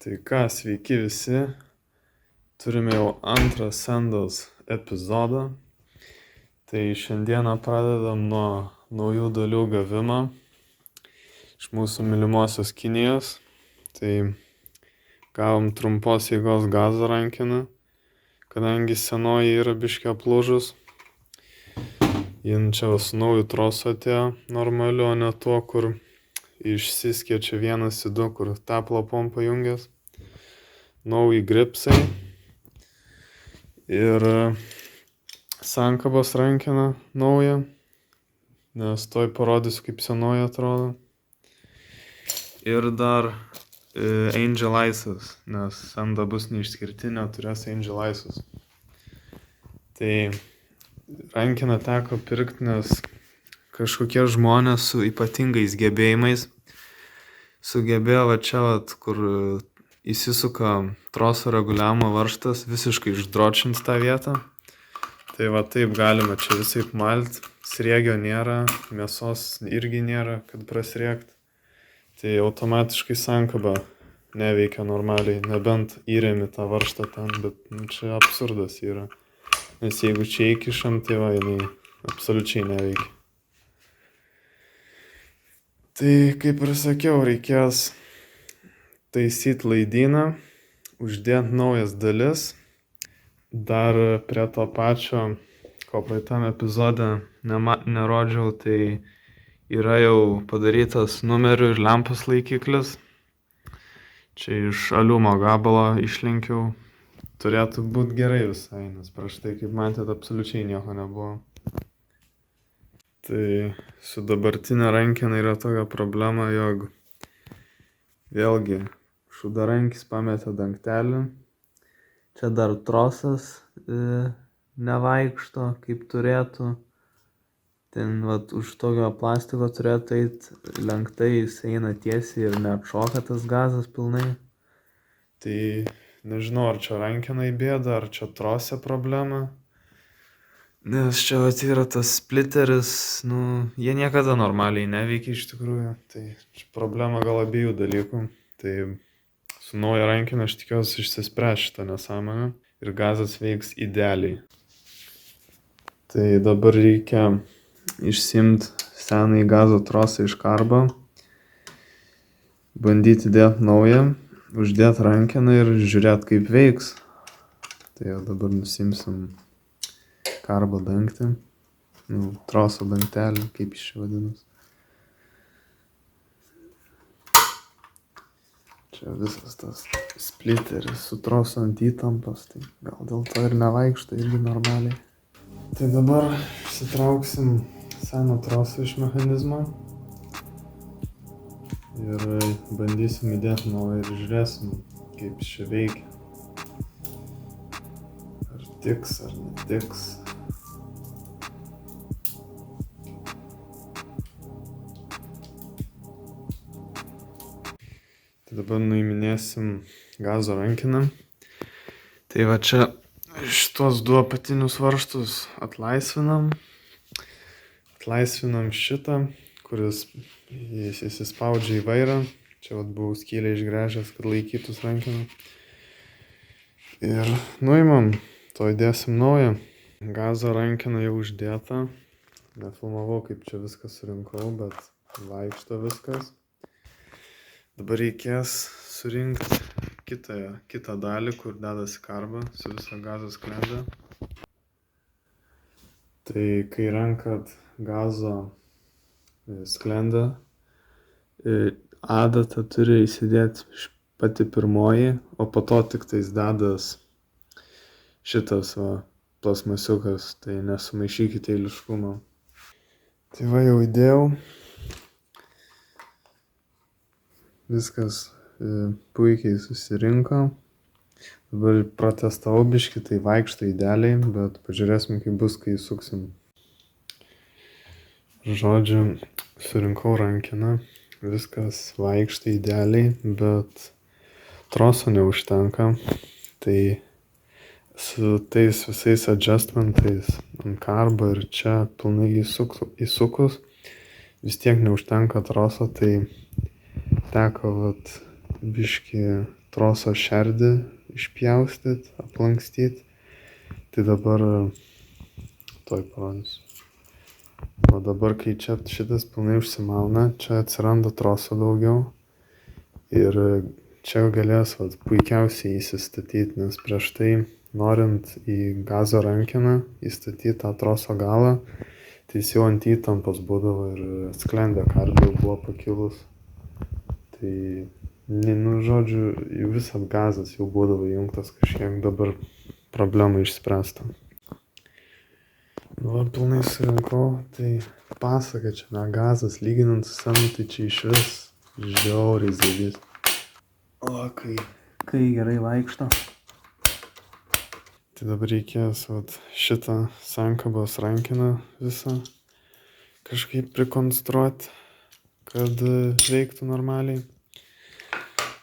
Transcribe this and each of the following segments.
Tai ką, sveiki visi, turime jau antrą Sendos epizodą. Tai šiandieną pradedam nuo naujų dalių gavimo iš mūsų mylimosios Kinijos. Tai gavom trumpos eigos gazo rankeną, kadangi senoji yra biškį aplūžus. Jin čia su nauju trosu atėjo normaliu, o ne tuo, kur išsiskiečia 1:2, kur teplo pompa jungės. Nauji gripsai ir sankabos rankena nauja, nes toj parodysiu, kaip senoji atrodo. Ir dar Angel Ice'as, nes Senda bus neišskirtinė, turės Angel Ice'us. Tai rankeną teko pirkti, nes kažkokie žmonės su ypatingais gebėjimais sugebėjo va čia, kur įsisuka troso reguliavimo varžtas, visiškai išdročint tą vietą. Tai va taip galima čia visaip malt, sriegio nėra, mėsos irgi nėra, kad prasriegt. Tai automatiškai sankaba neveikia normaliai, nebent įremi tą varžtą ten, bet čia absurdas yra. Nes jeigu čia įkišam, tai va, jinai absoliučiai neveikia. Tai kaip ir sakiau, reikės taisyti laidyną, uždėti naujas dalis. Dar prie to pačio, ko praeitam epizode nerodžiau, tai yra jau padarytas numerių ir lempos laikiklis. Čia iš aliumo gabalo išlinkiau. Turėtų būti gerai visai, nes prieš tai, kaip matėt, absoliučiai nieko nebuvo. Tai su dabartinė rankena yra tokia problema, jog vėlgi šūdarankis pametė dangtelį. Čia dar trosas nevaikšto kaip turėtų. Ten vat, už tokio plastiko turėtų eiti lenktai, jis eina tiesiai ir neatšoka tas gazas pilnai. Tai nežinau, ar čia rankenai bėda, ar čia trose problema. Nes čia vat yra tas splitteris, jie niekada normaliai neveikia iš tikrųjų. Tai čia problema gal abiejų dalykų. Tai su nauja rankena aš tikiuosi išsispręs šitą nesąmonę ir gazas veiks idealiai. Tai dabar reikia išsiimti senąjį gazo trosą iš karbo, bandyti dėti naują, uždėti rankeną ir žiūrėti, kaip veiks. Tai jau dabar nusimsim karbo dangtį, troso dangtelį, kaip jis čia vadinas. Čia visas tas splitteris su trosu ant įtampos, tai gal dėl to ir nevaikšto irgi normaliai. Tai dabar išsitrauksim seną trosą iš mechanizmo ir bandysim įdėti naują ir žiūrėsim, kaip jis čia veikia. Ar tiks, ar netiks. Tai dabar nuiminėsim gazo rankeną. Tai va čia šitos du apatinius varžtus atlaisvinam. Atlaisvinam šitą, kuris įsispaudžia į vairą. Čia vat buvau skylę išgręžęs, kad laikytus rankeną. Ir nuimam, to įdėsim naują. Gazo rankena jau uždėta. Nefilmavau, kaip čia viską surinkau, bet vaikšto viskas. Dabar reikės surinkti kitą dalį, kur dedasi karba su visa gazo sklende. Tai kai renkat gazo sklendę, adatą turi įsidėti pati pirmoji, o po to tik tais dedas šitas plasmasiukas, tai nesumaišykite eiliškumo. Tai va jau įdėjau. Viskas puikiai susirinko. Dabar pratestavau biškį, tai vaikšto idealiai, bet pažiūrėsim, kaip bus, kai įsuksim. Žodžiu, surinkau rankeną, viskas vaikšto idealiai, bet troso neužtenka. Tai su tais visais adjustmentais ant karbo ir čia pilnai įsukus, vis tiek neužtenka troso, tai teko biškį troso šerdį išpjaustyti, aplankstyti. Tai dabar tuoj parodysiu. O dabar, kai čia šitas pilnai užsimauna, čia atsiranda troso daugiau. Ir čia galės puikiausiai įsistatyti, nes prieš tai, norint į gazo rankeną įstatyti tą troso galą, tai jis jau ant įtampos būdavo ir sklendė kardijo buvo pakilus. Tai, žodžiu, visas gazas jau būdavo įjungtas kažkiek, dabar problema išspręsta. Pilnai surinkau, tai pasaka čia ne gazas, lyginant su senu, tai čia iš vis žiauriai zaibys. O, kai gerai vaikšto. Tai dabar reikės šitą sankabos rankeną visą kažkaip prikonstruoti, kad veiktų normaliai.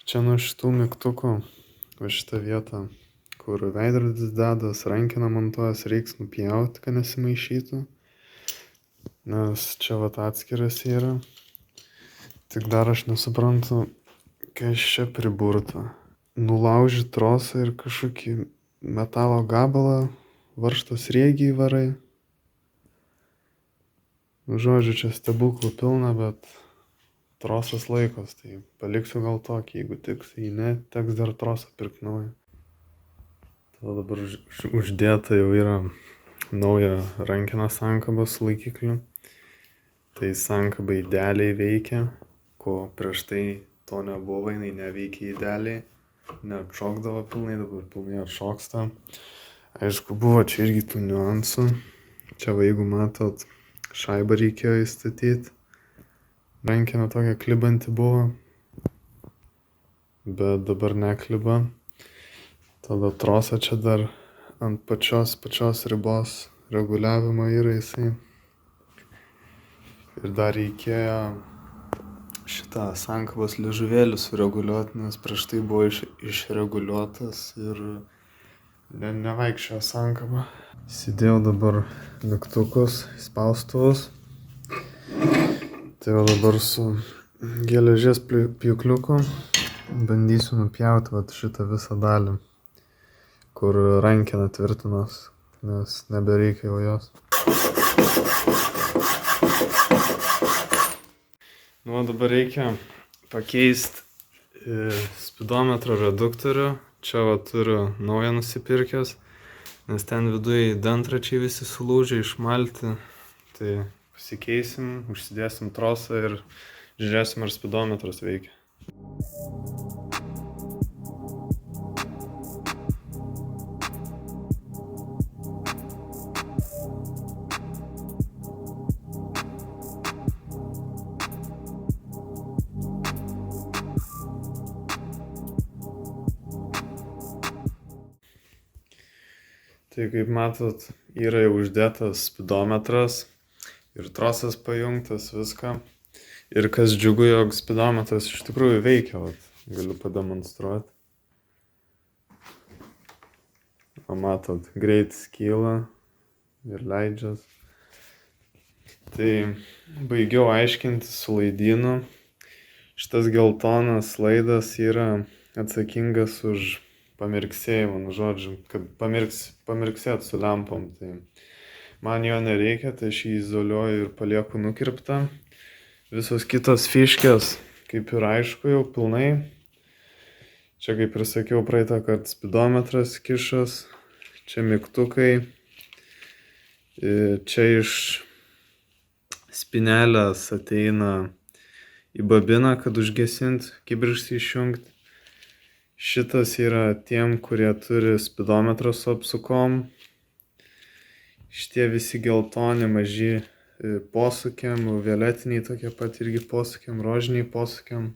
Čia nuo šitų mygtukų, va šitą vietą, kur veidrodis dedas, rankeną montuojas, reiks nupjauti, kad nesimaišytų, nes čia atskiras yra. Tik dar aš nesuprantu, kas čia priburta. Nulauži trosą ir kažkokį metalo gabalą, varžto sriegį įvarai. Žodžiu, čia stebuklų pilna, bet trosas laikos, tai paliksiu gal tokį, jeigu tiks, jei ne, teks dar trosą pirkti naują. Tada dabar uždėta jau yra nauja rankeną sankabą su laikikliu. Tai sankaba idealiai veikia, ko prieš tai to nebuvo, jinai neveikia idealiai, neatšokdavo pilnai, dabar pilnai atšoksta. Aišku, buvo čia irgi tų niuansų. Čia jeigu matot, šaibą reikėjo įstatyti. Rankeną tokia klibanti buvo, bet dabar nekliba. Tada trosą čia dar ant pačios ribos reguliavimo yra jisai. Ir dar reikėjo šitą sankabos liežuvėlį sureguliuoti, nes prieš tai buvo išreguliuotas ir nevaikščiojo sankaba. Įsidėjau dabar mygtukus, spaustuvus. Tai dabar su geležies pjūkliuku bandysiu nupjauti šitą visą dalį, kur rankena tvirtinos, nes nebereikia jau jos. Dabar reikia pakeisti spidometro reduktorių. Čia turiu naują nusipirkęs, nes ten viduje dantračiai visi sulūžę, išmalti. Tai pasikeisim, užsidėsim trosą ir žiūrėsim, ar spidometras veikia. Tai kaip matot, yra jau uždėtas spidometras ir trosas pajungtas, viską. Ir kas džiugu, jog spidometras iš tikrųjų veikia, galiu pademonstruoti. O matot, greitis kyla ir leidžias. Tai baigiau aiškinti su laidynu. Šitas geltonas laidas yra atsakingas už pamirksėjimą, žodžiu, kad pamirksėt su lempom. Tai man jo nereikia, tai aš jį izoliuoju ir palieku nukirptą. Visos kitos fiškės, kaip ir aišku, jau pilnai. Čia, kaip ir sakiau, praeitą kartą spidometras kišas, čia mygtukai. Čia iš spynelės ateina į babiną, kad užgesint, kibirkštį išjungti. Šitas yra tiem, kurie turi spidometrą su apsukom. Šitie visi geltoni maži posūkiam, violetiniai tokie pat irgi posūkiam, rožiniai posūkiam.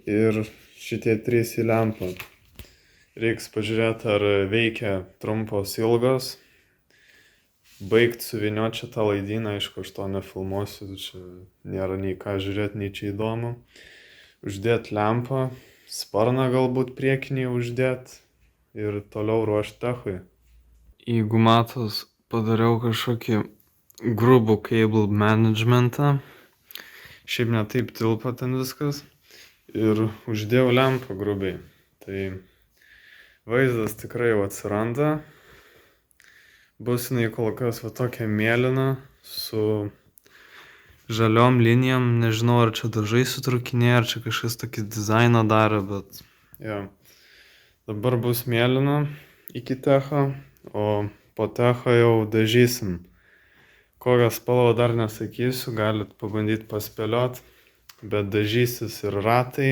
Ir šitie 3 į lempą. Reiks pažiūrėti, ar veikia trumpos ilgos. Baigt suvyniot čia tą laidyną, aišku, aš to nefilmuosiu, čia nėra nei ką žiūrėti, nei čia įdomu. Uždėt lempą, sparną galbūt priekinį uždėt ir toliau ruošti techui. Jeigu matos, padariau kažkokį grubų cable managementą. Šiaip ne taip tilpo ten viskas. ir uždėjau lempą grubiai. Tai vaizdas tikrai jau atsiranda. Bus jinai kol kas va tokia mėlyna su žaliom linijom. Nežinau, ar čia dažai sutrukinėja, ar čia kažkas tokį dizainą darė, bet jo. Dabar bus mėlyna iki techo, o po techo jau dažysim. Kokią spalvą dar nesakysiu, galit pabandyti paspėliot, bet dažysis ir ratai,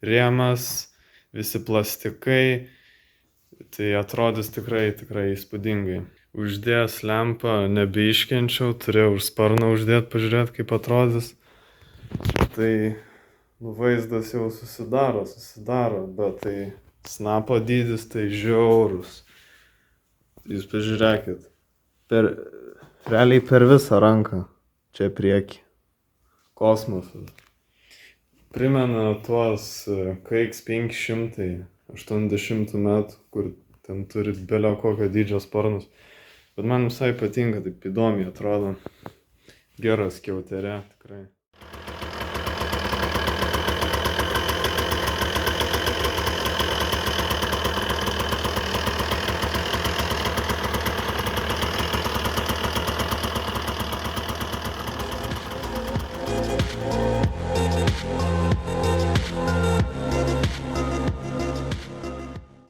rėmas, visi plastikai, tai atrodys tikrai įspūdingai. Uždėjęs lempą nebeiškenčiau, turėjau už sparną uždėti, pažiūrėti kaip atrodys. Tai vaizdas jau susidaro, bet tai snapo dydis tai žiaurus. Jūs pažiūrėkit, realiai per visą ranką, čia priekį. Kosmosas. Primena tuos KX500 80 metų, kur ten turi belio kokio dydžio sparnus. Bet man visai patinka, taip įdomiai atrodo. Gera skiauterė, tikrai.